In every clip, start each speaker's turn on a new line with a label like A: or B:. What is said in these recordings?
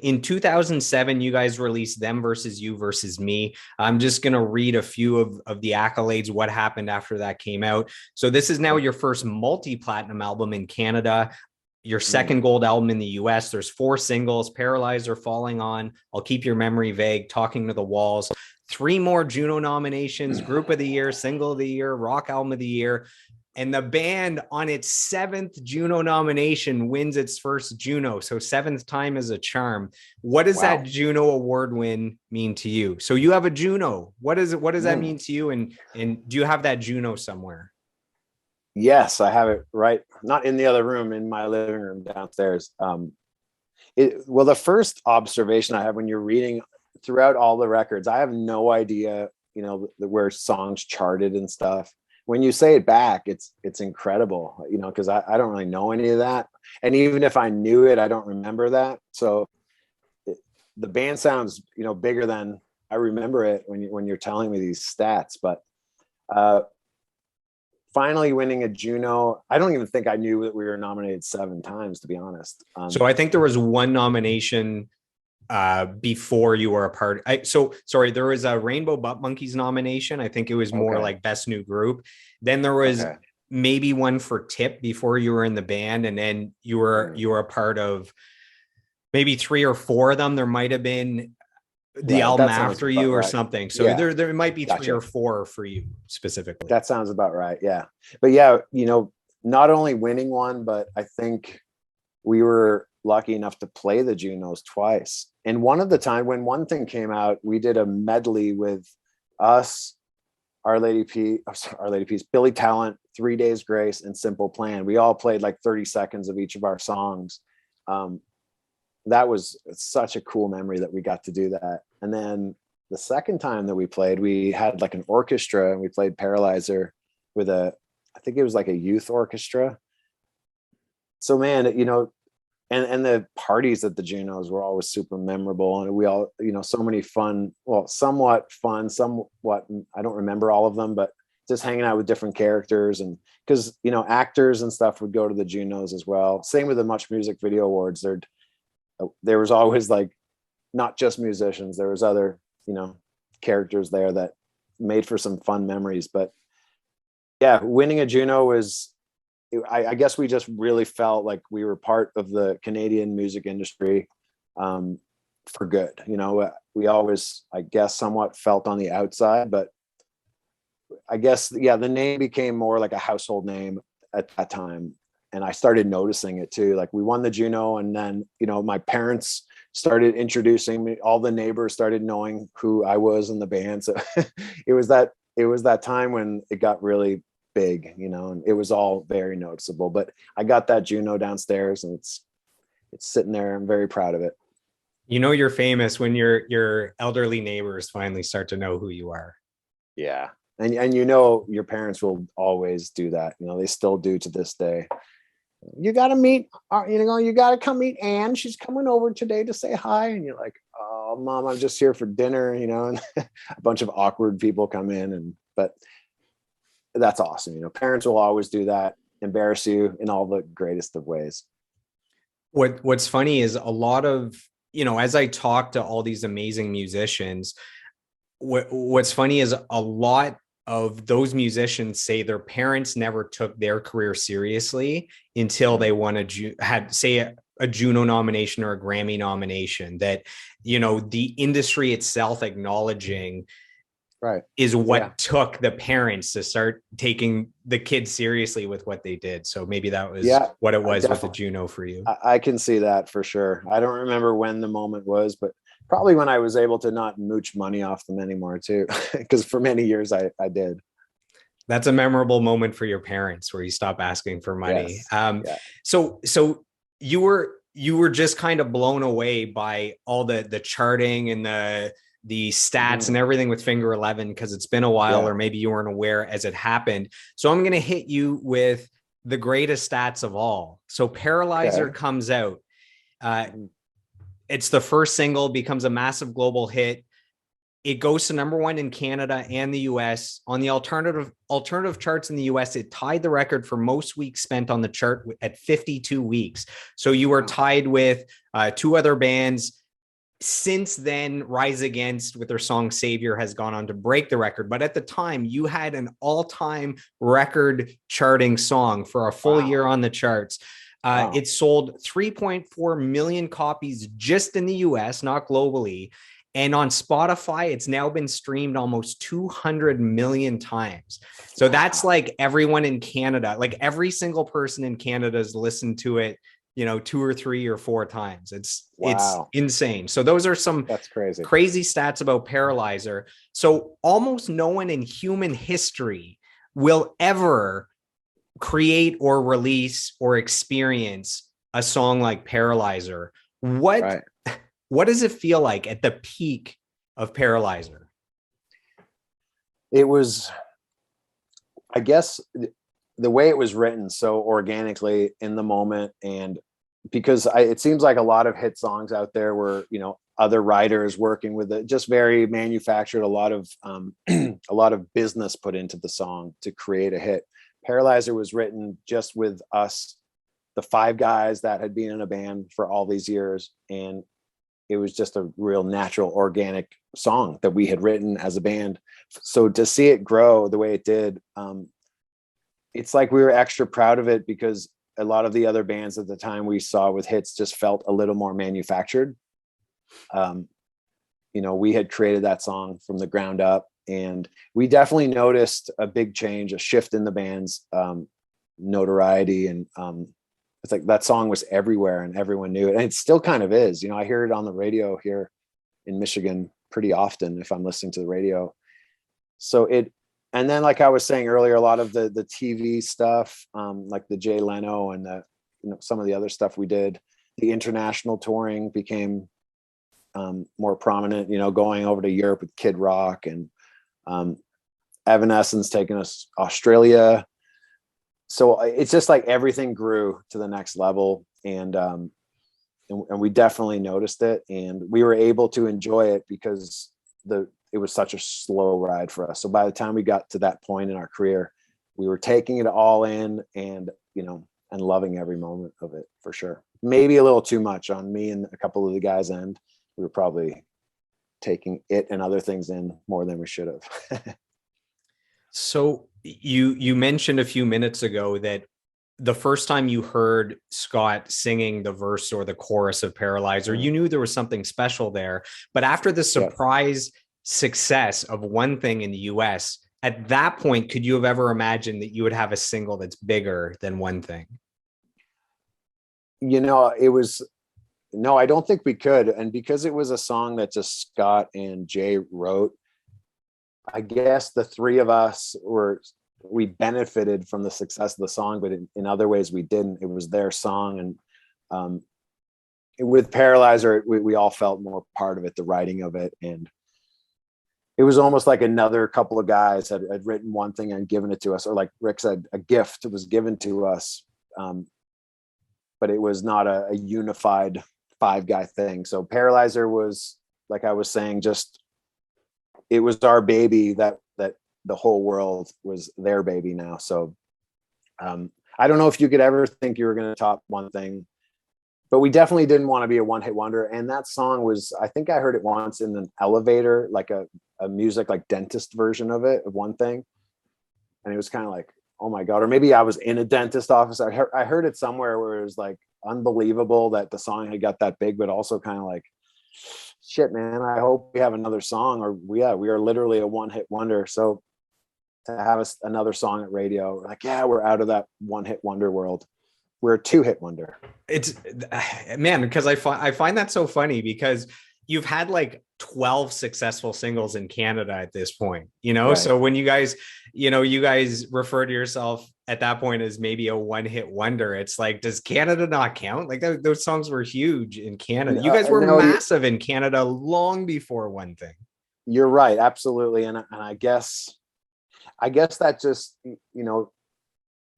A: In 2007, you guys released Them Versus You Versus Me. I'm just going to read a few of the accolades, what happened after that came out. So this is now your first multi-platinum album in Canada, your second gold album in the US. There's 4 singles: Paralyzer, Falling On, I'll Keep Your Memory Vague, Talking to the Walls. 3 more Juno nominations: Group of the Year, Single of the Year, Rock Album of the Year. And the band, on its 7th Juno nomination, wins its first Juno. So 7th time is a charm. What does that Juno award win mean to you? So you have a Juno. What does that mean to you? And do you have that Juno somewhere?
B: Yes, I have it right. Not in the other room, in my living room downstairs. Well, the first observation I have when you're reading throughout all the records, I have no idea, where songs charted and stuff. When you say it back, it's incredible, because I don't really know any of that. And even if I knew it, I don't remember that. So the band sounds, bigger than I remember it when you're telling me these stats. But finally winning a Juno, I don't even think I knew that we were nominated 7 times, to be honest.
A: So I think there was 1 nomination before you were a part. There was a Rainbow Butt Monkeys nomination. I think it was more like Best New Group. Then there was maybe 1 for Tip before you were in the band, and then you were a part of maybe 3 or 4 of them. There might have been the album after you or something. So there might be 3 or 4 for you specifically.
B: That sounds about right. Yeah. But yeah, not only winning one, but I think we were lucky enough to play the Junos twice. And one of the time when one thing came out, we did a medley with us, Our Lady Peace, Billy Talent, 3 Days Grace, and Simple Plan. We all played like 30 seconds of each of our songs. That was such a cool memory that we got to do that. And then the second time that we played, we had like an orchestra, and we played Paralyzer with I think it was like a youth orchestra. So man, and the parties at the Junos were always super memorable, and we all, so many fun, somewhat fun, somewhat, I don't remember all of them, but just hanging out with different characters. And because, actors and stuff would go to the Junos as well. Same with the Much Music Video Awards. There was always like, not just musicians, there was other, characters there that made for some fun memories. But yeah, winning a Juno was, I guess we just really felt like we were part of the Canadian music industry for good. We always, I guess, somewhat felt on the outside, but I guess, the name became more like a household name at that time. And I started noticing it too. Like we won the Juno, and then, my parents started introducing me. All the neighbors started knowing who I was in the band. So it was that time when it got really big, and it was all very noticeable. But I got that Juno downstairs, and it's sitting there. I'm very proud of it.
A: You're famous when your elderly neighbors finally start to know who you are.
B: Yeah. And your parents will always do that. They still do to this day. You got to meet, you got to come meet Anne. She's coming over today to say hi. And you're like, oh, Mom, I'm just here for dinner, and a bunch of awkward people come in. But that's awesome. Parents will always do that, embarrass you in all the greatest of ways.
A: What's funny is a lot of, as I talk to all these amazing musicians, what's funny is a lot of those musicians say their parents never took their career seriously until they won a Juno nomination or a Grammy nomination. That, the industry itself acknowledging is what took the parents to start taking the kids seriously with what they did. So maybe that was what it was with the Juno for you.
B: I can see that for sure. I don't remember when the moment was, but probably when I was able to not mooch money off them anymore too, because for many years I did.
A: That's a memorable moment for your parents where you stop asking for money. Yes. So you were just kind of blown away by all the charting and the stats and everything with Finger 11, because it's been a while, or maybe you weren't aware as it happened. So I'm going to hit you with the greatest stats of all. So Paralyzer comes out. It's the first single, becomes a massive global hit. It goes to #1 in Canada and the US. On the alternative charts in the US, it tied the record for most weeks spent on the chart at 52 weeks. So you were tied with 2 other bands, since then, Rise Against with their song Savior has gone on to break the record. But at the time, you had an all-time record charting song for a full year on the charts. It sold 3.4 million copies just in the US, not globally. And on Spotify, it's now been streamed almost 200 million times. So that's like everyone in Canada, like every single person in Canada has listened to it, 2 or 3 or 4 times. It's insane. So those are some crazy stats about Paralyzer. So almost no one in human history will ever create or release or experience a song like Paralyzer. What does it feel like at the peak of Paralyzer?
B: It was, I guess, the way it was written so organically in the moment, and because it seems like a lot of hit songs out there were, other writers working with it, just very manufactured, a lot of business put into the song to create a hit. Paralyzer was written just with us, the 5 guys that had been in a band for all these years, and it was just a real natural, organic song that we had written as a band. So to see it grow the way it did, it's like we were extra proud of it, because a lot of the other bands at the time we saw with hits just felt a little more manufactured. We had created that song from the ground up, and we definitely noticed a big change, a shift in the band's notoriety. And it's like that song was everywhere and everyone knew it. And it still kind of is. I hear it on the radio here in Michigan pretty often if I'm listening to the radio. And then, like I was saying earlier, a lot of the TV stuff, like the Jay Leno and some of the other stuff we did, the international touring became more prominent, going over to Europe with Kid Rock, and Evanescence taking us Australia. So it's just like everything grew to the next level, and we definitely noticed it, and we were able to enjoy it because it was such a slow ride for us. So by the time we got to that point in our career, we were taking it all in, and and loving every moment of it, for sure. Maybe a little too much on me and a couple of the guys' end. We were probably taking it and other things in more than we should have.
A: So you mentioned a few minutes ago that the first time you heard Scott singing the verse or the chorus of Paralyzer, you knew there was something special there. But after the surprise success of One Thing in the US, at that point, could you have ever imagined that you would have a single that's bigger than One Thing?
B: No, I don't think we could. And because it was a song that just Scott and Jay wrote, I guess the 3 of us we benefited from the success of the song, but in other ways we didn't. It was their song. And with Paralyzer, we all felt more part of it, the writing of it. And it was almost like another couple of guys had written One Thing and given it to us, or like Rick said, a gift was given to us. But it was not a unified 5-guy thing. So Paralyzer was, like I was saying, it was our baby that the whole world was their baby now. So I don't know if you could ever think you were going to top One Thing, but we definitely didn't want to be a one-hit wonder. And that song was, I think I heard it once in an elevator, like a music, like dentist version of One Thing. And it was kind of like, oh my God, or maybe I was in a dentist office. I heard it somewhere where it was like unbelievable that the song had got that big, but also kind of like, shit, man, I hope we have another song, or we are literally a one-hit wonder. So to have another song at radio, we're like, we're out of that one-hit wonder world. We're a 2-hit wonder.
A: It's, man, because I find that so funny, because you've had like 12 successful singles in Canada at this point, Right. So when you guys refer to yourself at that point as maybe a one-hit wonder, it's like, does Canada not count? Like those songs were huge in Canada. You guys were massive in Canada long before One Thing.
B: You're right. Absolutely. And I guess that just,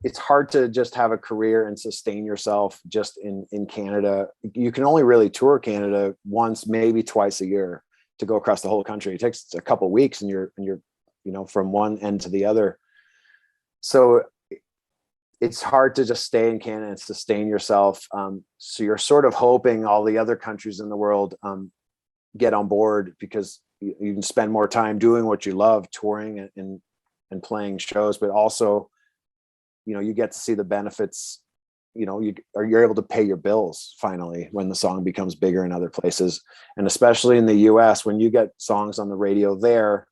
B: it's hard to just have a career and sustain yourself just in Canada. You can only really tour Canada once, maybe twice a year, to go across the whole country. It takes a couple of weeks, and you're from one end to the other. So it's hard to just stay in Canada and sustain yourself. So you're sort of hoping all the other countries in the world get on board because you can spend more time doing what you love, touring and playing shows, but also, you know, you get to see the benefits. You know, you're able to pay your bills finally when the song becomes bigger in other places. And especially in the US, when you get songs on the radio there,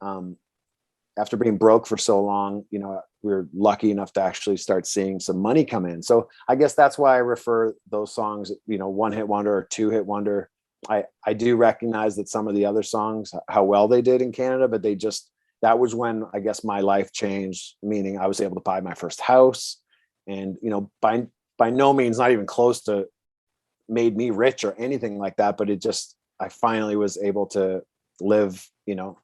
B: after being broke for so long, you know, we're lucky enough to actually start seeing some money come in. So I guess that's why I refer those songs, you know, one hit wonder or two hit wonder. I do recognize that some of the other songs, how well they did in Canada, but that was when I guess my life changed, meaning I was able to buy my first house. And, you know, by no means, not even close to made me rich or anything like that, but I finally was able to live, you know,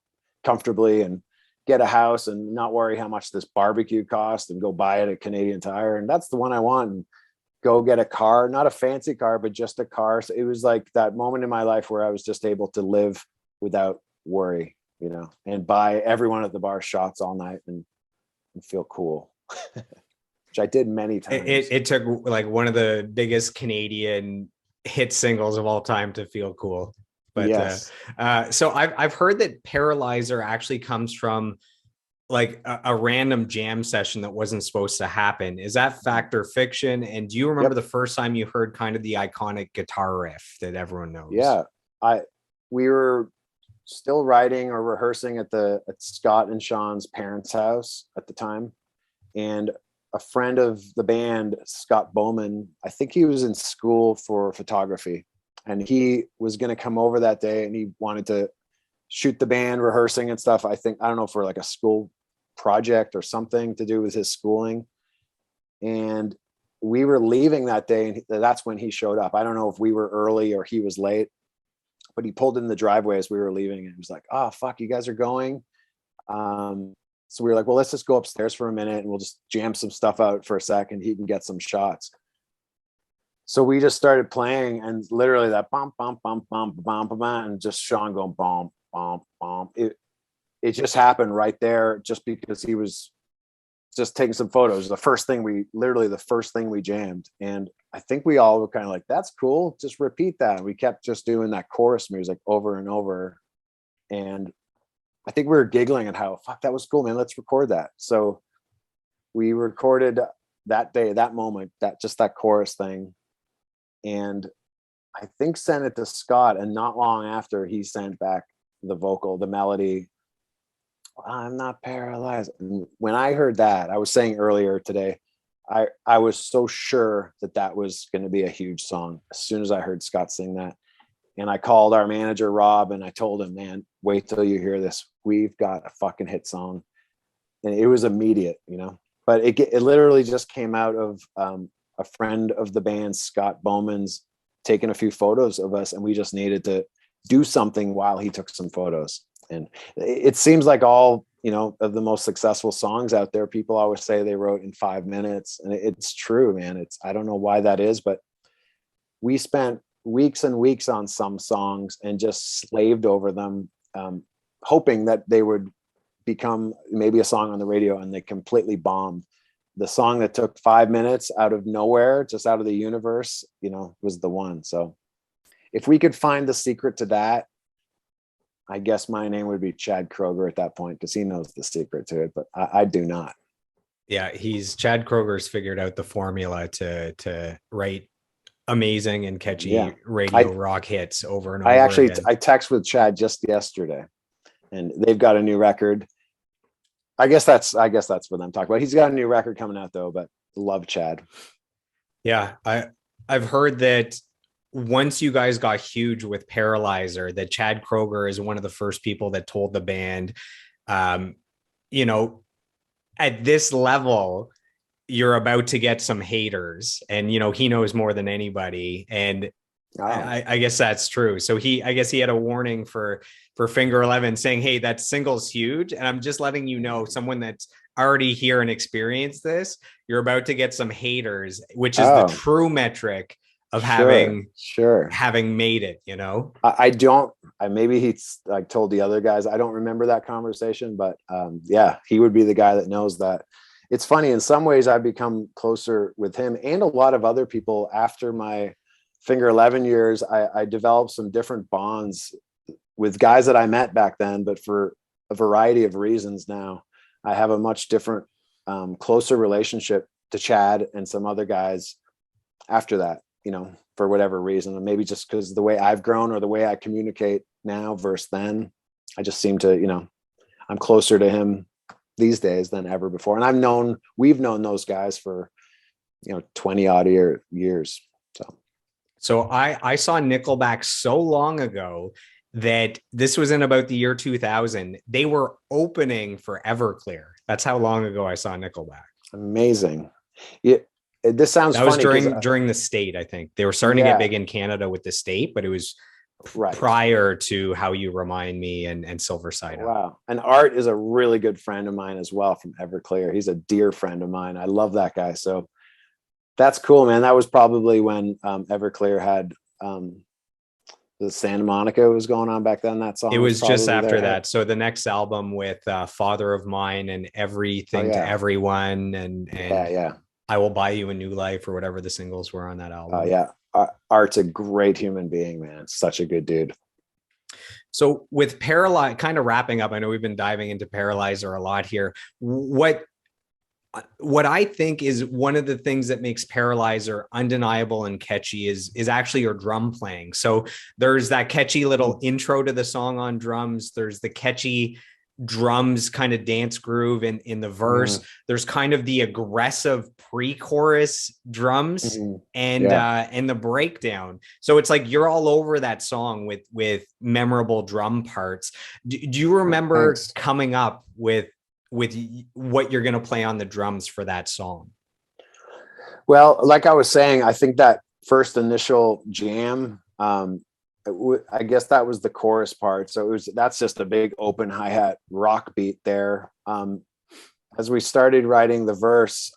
B: comfortably and get a house and not worry how much this barbecue cost and go buy it at Canadian Tire. And that's the one I want. And go get a car, not a fancy car, but just a car. So it was like that moment in my life where I was just able to live without worry, you know, and buy everyone at the bar shots all night and feel cool. Which I did many times.
A: It took like one of the biggest Canadian hit singles of all time to feel cool. But
B: yes.
A: So I've heard that Paralyzer actually comes from like a random jam session that wasn't supposed to happen. Is that fact or fiction? And do you remember the first time you heard kind of the iconic guitar riff that everyone knows?
B: Yeah, we were still writing or rehearsing at Scott and Sean's parents' house at the time, and a friend of the band, Scott Bowman, I think he was in school for photography, and he was going to come over that day, and he wanted to shoot the band rehearsing and stuff. I don't know, for like a school project or something to do with his schooling. And we were leaving that day, and that's when he showed up. I don't know if we were early or he was late, but he pulled in the driveway as we were leaving, and he was like, "Oh, fuck, you guys are going?" So we were like, well, let's just go upstairs for a minute and we'll just jam some stuff out for a second. He can get some shots. So we just started playing, and literally that bump, bump, bump, bump, bump, bump, and just Sean going bump, bump, bump. It just happened right there, just because he was just taking some photos. The first thing we jammed. And I think we all were kind of like, that's cool. Just repeat that. And we kept just doing that chorus music over and over. And I think we were giggling at how, fuck, that was cool, man. Let's record that. So we recorded that day, that moment, that chorus thing. And I think sent it to Scott. And not long after, he sent back the vocal, the melody, "I'm not paralyzed." And when I heard that, I was saying earlier today, I was so sure that was going to be a huge song as soon as I heard Scott sing that. And I called our manager, Rob, and I told him, "Man, wait till you hear this. We've got a fucking hit song." And it was immediate, you know, but it literally just came out of a friend of the band, Scott Bowman's, taking a few photos of us, and we just needed to do something while he took some photos. And it seems like all, you know, of the most successful songs out there, people always say they wrote in 5 minutes, and it's true, man. I don't know why that is, but we spent weeks and weeks on some songs and just slaved over them, hoping that they would become maybe a song on the radio, and they completely bombed. The song that took 5 minutes out of nowhere, just out of the universe, you know, was the one. So if we could find the secret to that, I guess my name would be Chad Kroeger at that point, because he knows the secret to it, but I do not.
A: Yeah, Chad Kroeger's figured out the formula to write amazing and catchy radio rock hits over and over.
B: I text with Chad just yesterday, and they've got a new record. I guess that's what I'm talking about. He's got a new record coming out though, but love Chad.
A: Yeah, I've heard that once you guys got huge with Paralyzer, that Chad Kroeger is one of the first people that told the band, you know, at this level, you're about to get some haters, and, you know, he knows more than anybody. And I guess that's true. So I guess he had a warning for Finger 11 saying, "Hey, that single's huge. And I'm just letting you know, someone that's already here and experienced this, you're about to get some haters," which is the true metric of having made it, you know.
B: Maybe he's like told the other guys. I don't remember that conversation, but yeah, he would be the guy that knows that. It's funny, in some ways I've become closer with him and a lot of other people after my Finger 11 years, I developed some different bonds with guys that I met back then, but for a variety of reasons now, I have a much different, closer relationship to Chad and some other guys after that, you know, for whatever reason. And maybe just because the way I've grown or the way I communicate now versus then, I just seem to, you know, I'm closer to him these days than ever before. And we've known those guys for, you know, 20 odd years.
A: So I saw Nickelback so long ago that this was in about the year 2000. They were opening for Everclear. That's how long ago I saw Nickelback.
B: Amazing. Yeah, this sounds
A: that was
B: funny
A: during the state. I think they were starting to get big in Canada with the state, but it was prior to How You Remind Me and Silver Side Up.
B: Wow. And Art is a really good friend of mine as well from Everclear. He's a dear friend of mine. I love that guy. So that's cool, man. That was probably when Everclear had the Santa Monica was going on back then. That song.
A: It was just after that. So the next album with Father of Mine and Everything to Everyone and I Will Buy You a New Life or whatever the singles were on that album.
B: Art's a great human being, man. Such a good dude.
A: So with Paralyzer, kind of wrapping up, I know we've been diving into Paralyzer a lot here. What I think is one of the things that makes Paralyzer undeniable and catchy is actually your drum playing. So there's that catchy little intro to the song on drums. There's the catchy drums kind of dance groove in the verse. There's kind of the aggressive pre-chorus drums and the breakdown. So it's like you're all over that song with memorable drum parts. Do you remember coming up with what you're going to play on the drums for that song?
B: Well, like I was saying, I think that first initial jam, I guess that was the chorus part. So that's just a big open hi-hat rock beat there. As we started writing the verse,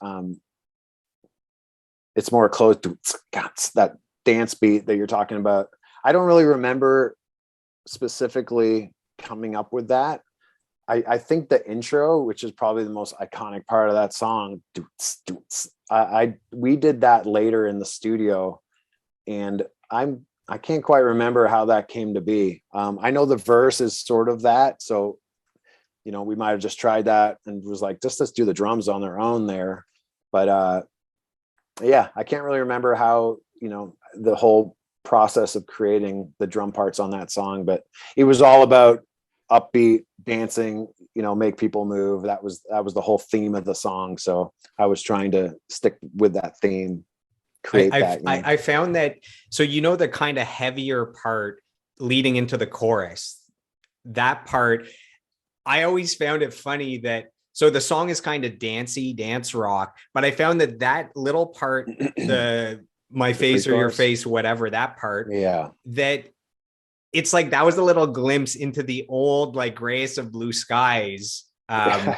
B: it's more close to that dance beat that you're talking about. I don't really remember specifically coming up with that. I think the intro, which is probably the most iconic part of that song, we did that later in the studio, and I can't quite remember how that came to be. I know the verse is sort of that, so you know, we might have just tried that and was like, let's do the drums on their own there. But I can't really remember how, you know, the whole process of creating the drum parts on that song, but it was all about upbeat dancing, you know, make people move. That was the whole theme of the song. So I was trying to stick with that theme, create that.
A: I found that, so, you know, the kind of heavier part leading into the chorus, that part, I always found it funny that, so the song is kind of dancey, dance rock, but I found that little part, my face or your face, whatever, that part, that it's like that was a little glimpse into the old like Greyest of Blue Skies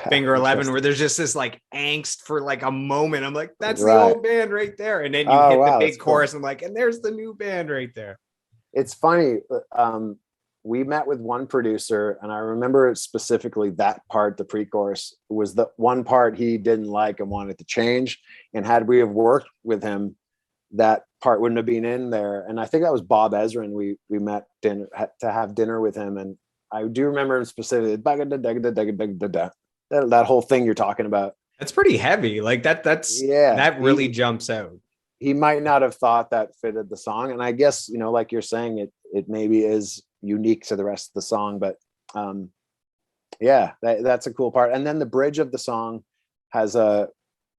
A: Finger 11, where there's just this like angst for like a moment. I'm like, that's the old band right there. And then you hit the big chorus. I'm like, and there's the new band right there.
B: It's funny. We met with one producer, and I remember specifically that part, the pre-chorus, was the one part he didn't like and wanted to change. And had we have worked with him, that part wouldn't have been in there. And I think that was Bob Ezrin. We met to have dinner with him, and I do remember him specifically. That whole thing you're talking about.
A: That's pretty heavy. Like that really jumps out.
B: He might not have thought that fitted the song, and I guess, you know, like you're saying, it maybe is unique to the rest of the song. But that's a cool part. And then the bridge of the song has that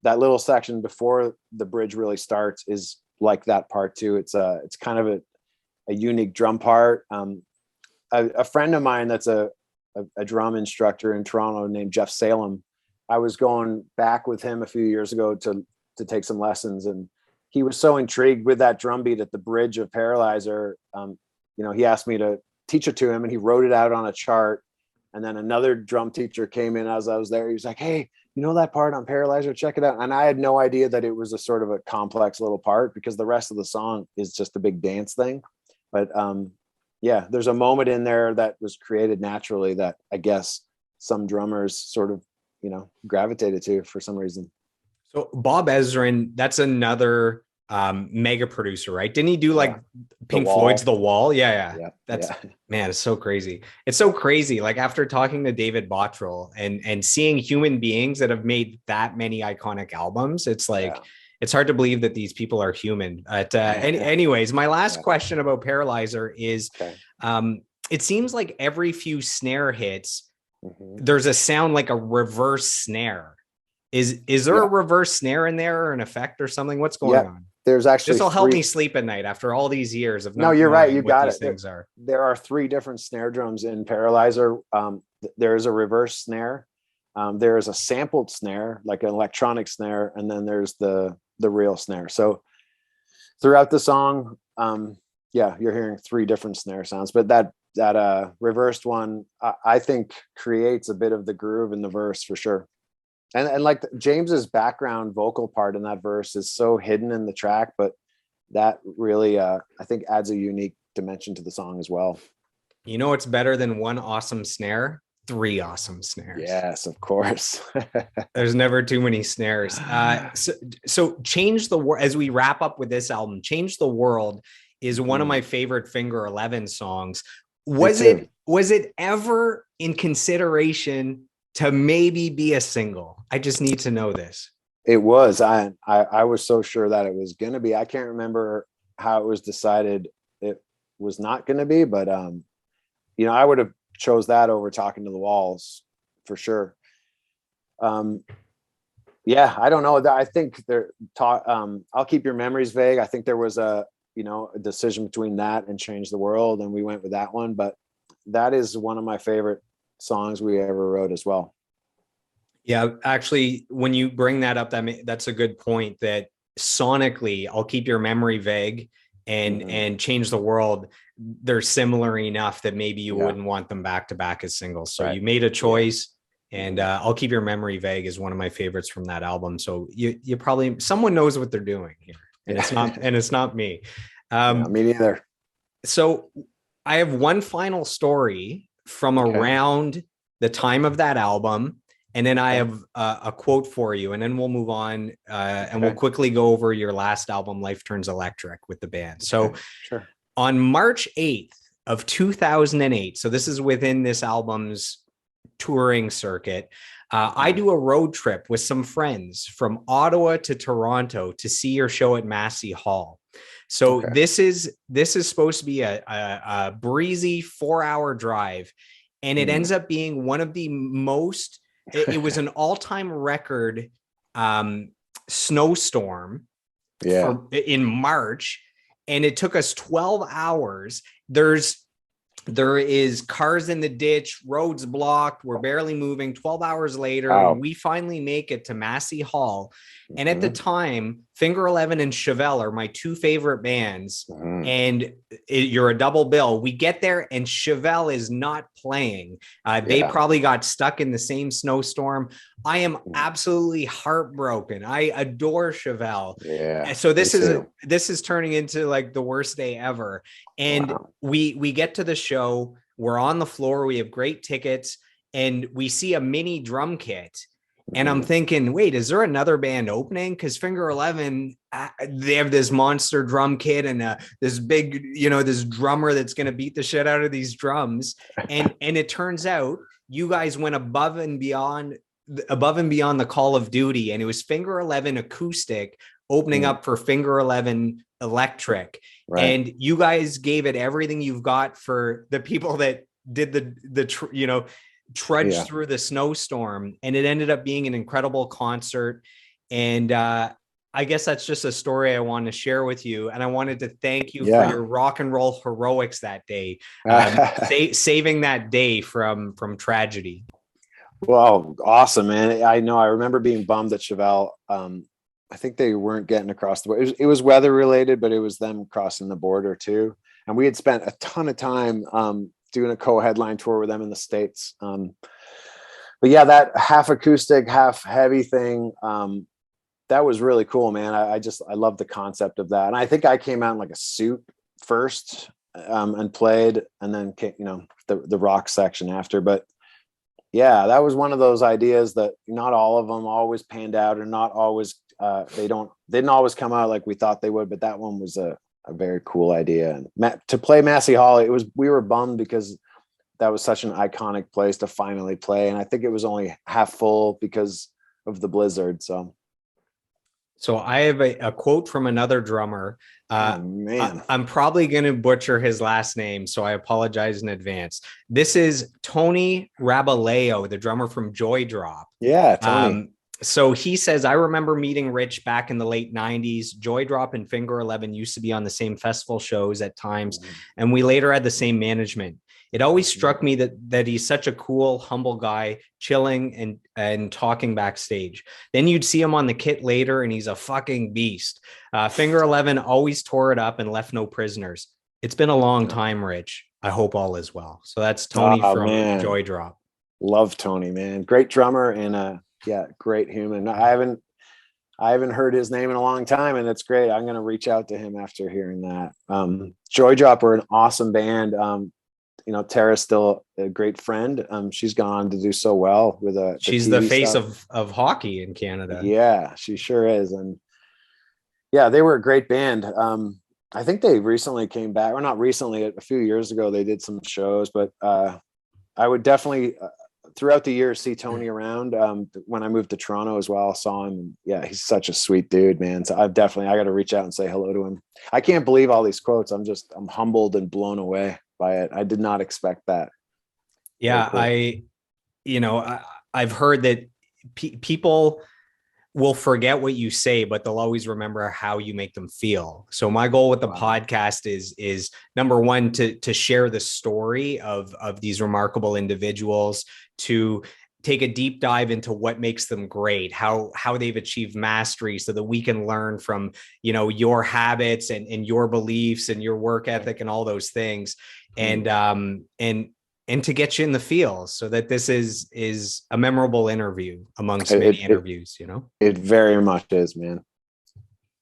B: little section before the bridge really starts is like that part too. It's kind of a unique drum part. A friend of mine that's a drum instructor in Toronto named Jeff Salem, I was going back with him a few years ago to take some lessons, and he was so intrigued with that drum beat at the bridge of Paralyzer. You know, he asked me to teach it to him, and he wrote it out on a chart. And then another drum teacher came in as I was there. He was like, "Hey, you know that part on Paralyzer? Check it out." And I had no idea that it was a sort of a complex little part, because the rest of the song is just a big dance thing. But there's a moment in there that was created naturally that I guess some drummers sort of, you know, gravitated to for some reason.
A: So Bob Ezrin, that's another mega producer, right? Didn't he do like Pink
B: Wall.
A: Floyd's The Wall? Yeah.
B: Yeah.
A: That's man, it's so crazy. It's so crazy. Like after talking to David Bottrell and seeing human beings that have made that many iconic albums, it's like it's hard to believe that these people are human. But anyways, my last question about Paralyzer is it seems like every few snare hits, there's a sound like a reverse snare. Is there a reverse snare in there or an effect or something? What's going on?
B: There's actually
A: this will help me sleep at night after all these years of
B: no, you're right. You got it.
A: Things are.
B: There are 3 different snare drums in Paralyzer. There is a reverse snare. There is a sampled snare, like an electronic snare, and then there's the real snare. So throughout the song, you're hearing 3 different snare sounds, but that reversed one, I think creates a bit of the groove in the verse for sure. And like James's background vocal part in that verse is so hidden in the track, but that really, I think adds a unique dimension to the song as well.
A: You know, it's better than 1 awesome snare, 3 awesome snares.
B: Yes, of course.
A: There's never too many snares. So Change the World, as we wrap up with this album, Change the World is one of my favorite Finger 11 songs. Was it ever in consideration to maybe be a single? I just need to know this.
B: It was. I was so sure that it was going to be. I can't remember how it was decided it was not going to be, but I would have chose that over Talking to the Walls for sure. I don't know. I think I'll Keep Your Memories Vague. I think there was a decision between that and Change the World, and we went with that one, but that is one of my favorite songs we ever wrote as well.
A: Yeah, actually, when you bring that up, that's a good point. That sonically, I'll Keep Your Memory Vague and Change the World, they're similar enough that maybe you wouldn't want them back to back as singles. So you made a choice, and I'll Keep Your Memory Vague is one of my favorites from that album. So you probably, someone knows what they're doing here, and it's not me.
B: Me neither. So
A: I have one final story from around the time of that album. And then I have a quote for you, and then we'll move on and we'll quickly go over your last album, Life Turns Electric, with the band. So on March 8th of 2008, so this is within this album's touring circuit, I do a road trip with some friends from Ottawa to Toronto to see your show at Massey Hall. So this is supposed to be a breezy 4-hour drive, and it ends up being one of the most. It was an all-time record snowstorm in March, and it took us 12 hours. There is cars in the ditch, roads blocked, we're barely moving. 12 hours later, and we finally make it to Massey Hall. And at the time, Finger 11 and Chevelle are my 2 favorite bands, and you're a double bill. We get there, and Chevelle is not playing. They probably got stuck in the same snowstorm. I am absolutely heartbroken. I adore Chevelle. Yeah. So this is turning into like the worst day ever. And we get to the show. We're on the floor. We have great tickets, and we see a mini drum kit. And I'm thinking, wait, is there another band opening? Because Finger 11, they have this monster drum kit and this big, this drummer that's going to beat the shit out of these drums. And it turns out you guys went above and beyond the Call of Duty, and it was Finger 11 acoustic opening up for Finger 11 electric. Right. And you guys gave it everything you've got for the people that did the trudged through the snowstorm, and it ended up being an incredible concert. And I guess that's just a story I want to share with you. And I wanted to thank you for your rock and roll heroics that day, saving that day from tragedy.
B: Well, awesome, man. I know. I remember being bummed that Chevelle, I think they weren't getting across the border. It was weather related, but it was them crossing the border too. And we had spent a ton of time doing a co-headline tour with them in the States. But yeah, that half acoustic, half heavy thing, that was really cool, man. I love the concept of that. And I think I came out in like a suit first and played, and then came, the rock section after. But yeah, that was one of those ideas that not all of them always panned out, or not always they didn't always come out like we thought they would, but that one was a very cool idea. And to play Massey Hall, we were bummed because that was such an iconic place to finally play. And I think it was only half full because of the blizzard. So
A: I have a quote from another drummer.
B: oh, man.
A: I'm probably going to butcher his last name, so I apologize in advance. This is Tony Rabaleo, the drummer from Joydrop.
B: Yeah, Tony.
A: So he says, I remember meeting Rich back in the late 90s. Joydrop and Finger 11 used to be on the same festival shows at times, and we later had the same management. It always struck me that he's such a cool, humble guy, chilling and talking backstage. Then you'd see him on the kit later, and he's a fucking beast. Finger 11 always tore it up and left no prisoners. It's been a long time, Rich. I hope all is well. So that's Tony from Joydrop.
B: Love Tony, man. Great drummer and great human. I haven't heard his name in a long time, and it's great. I'm going to reach out to him after hearing that. Joydrop are an awesome band. Tara's still a great friend. She's gone on to do so well with
A: she's the face of hockey in Canada.
B: Yeah, she sure is. And yeah, they were a great band. I think they recently came back, or not recently, a few years ago, they did some shows, but I would definitely throughout the year see Tony around. When I moved to Toronto as well, saw him. And yeah, he's such a sweet dude, man. So I got to reach out and say hello to him. I can't believe all these quotes. I'm humbled and blown away by it. I did not expect that.
A: Yeah, cool. I've heard that people will forget what you say, but they'll always remember how you make them feel. So my goal with the podcast is number one, to share the story of these remarkable individuals, to take a deep dive into what makes them great, how they've achieved mastery, so that we can learn from, your habits and your beliefs and your work ethic and all those things. And to get you in the feel, so that this is a memorable interview amongst many interviews,
B: It very much is, man.